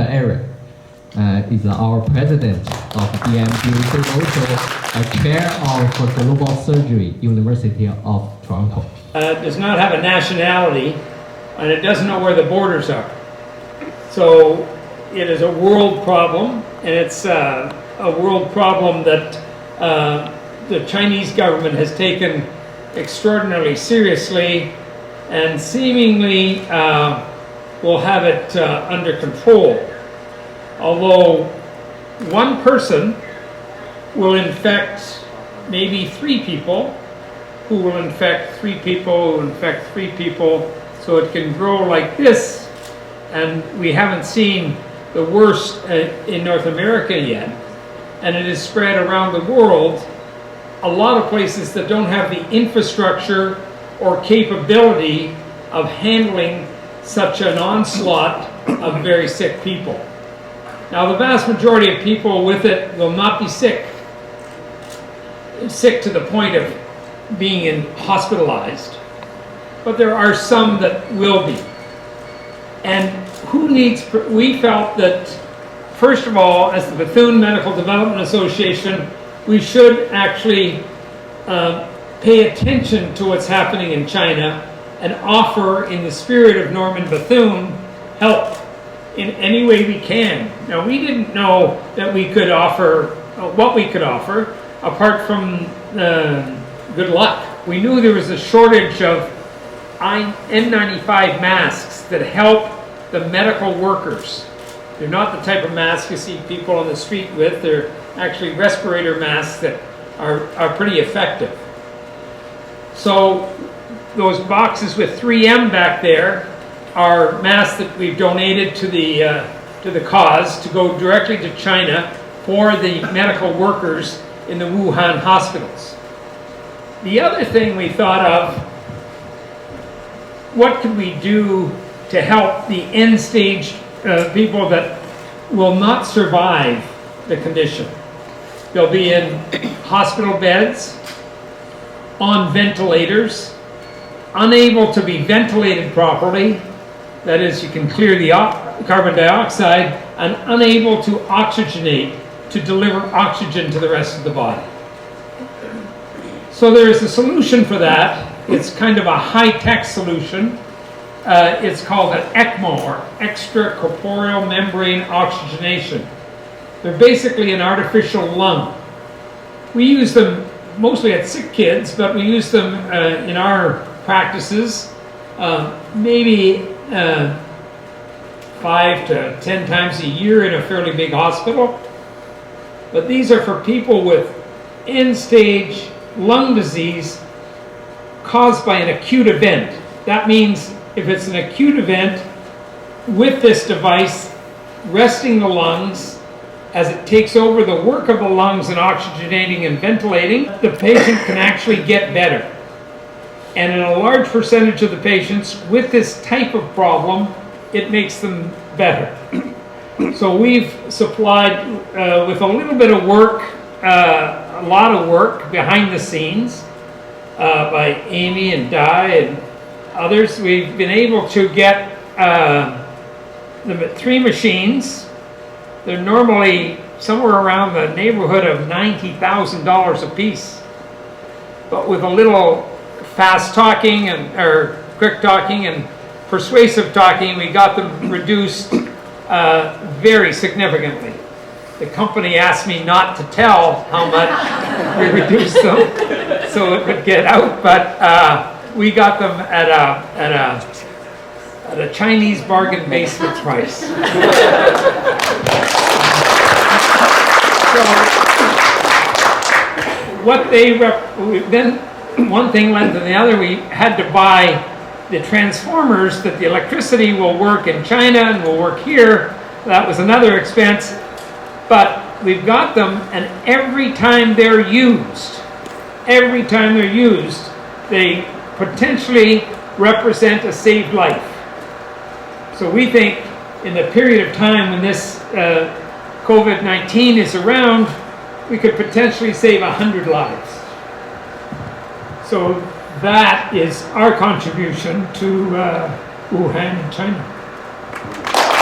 Eric is our president of DMD, and also a chair of global surgery, University of Toronto. Does not have a nationality, and it doesn't know where the borders are. So it is a world problem, and it's a world problem that the Chinese government has taken extraordinarily seriously, and seemingly will have it under control. Although one person will infect maybe 3 people, who will infect 3 people, who will infect 3 people, so it can grow like this. And we haven't seen the worst in North America yet, and it is spread around the world. A lot of places that don't have the infrastructure or capability of handling such an onslaught of very sick people. Now, the vast majority of people with it will not be sick to the point of being hospitalized, but there are some that will be. And we felt that, first of all, as the Bethune Medical Development Association, we should actually pay attention to what's happening in China and offer, in the spirit of Norman Bethune, help in any way we can. Now, we didn't know that we could offer what we could offer apart from good luck. We knew there was a shortage of N95 masks that help the medical workers. They're not the type of masks you see people on the street with. They're actually respirator masks that are pretty effective. So those boxes with 3M back there are masks that we've donated to the cause to go directly to China for the medical workers in the Wuhan hospitals. The other thing we thought of, what could we do to help the end-stage people that will not survive the condition? They'll be in hospital beds, on ventilators, unable to be ventilated properly, that is, you can clear the carbon dioxide, and unable to oxygenate, to deliver oxygen to the rest of the body. So there is a solution for that. It's kind of a high-tech solution. It's called an ECMO, or extracorporeal membrane oxygenation. They're basically an artificial lung. We use them mostly at sick kids, but we use them in our practices maybe 5 to 10 times a year in a fairly big hospital. But these are for people with end-stage lung disease caused by an acute event. That means if it's an acute event, with this device, resting the lungs, as it takes over the work of the lungs in oxygenating and ventilating, the patient can actually get better. And in a large percentage of the patients with this type of problem, it makes them better. So we've supplied, with a little bit of work, a lot of work behind the scenes by Amy and Di and others, we've been able to get the 3 machines. They're normally somewhere around the neighborhood of $90,000 a piece. But with a little fast talking or quick talking and persuasive talking, we got them reduced very significantly. The company asked me not to tell how much we reduced them so it would get out, but we got them at a Chinese bargain basement price. So what then one thing led to the other. We had to buy the transformers that the electricity will work in China and will work here. That was another expense. But we've got them, and every time they're used, they potentially represent a saved life. So we think in the period of time when this COVID-19 is around, we could potentially save 100 lives. So that is our contribution to Wuhan, China.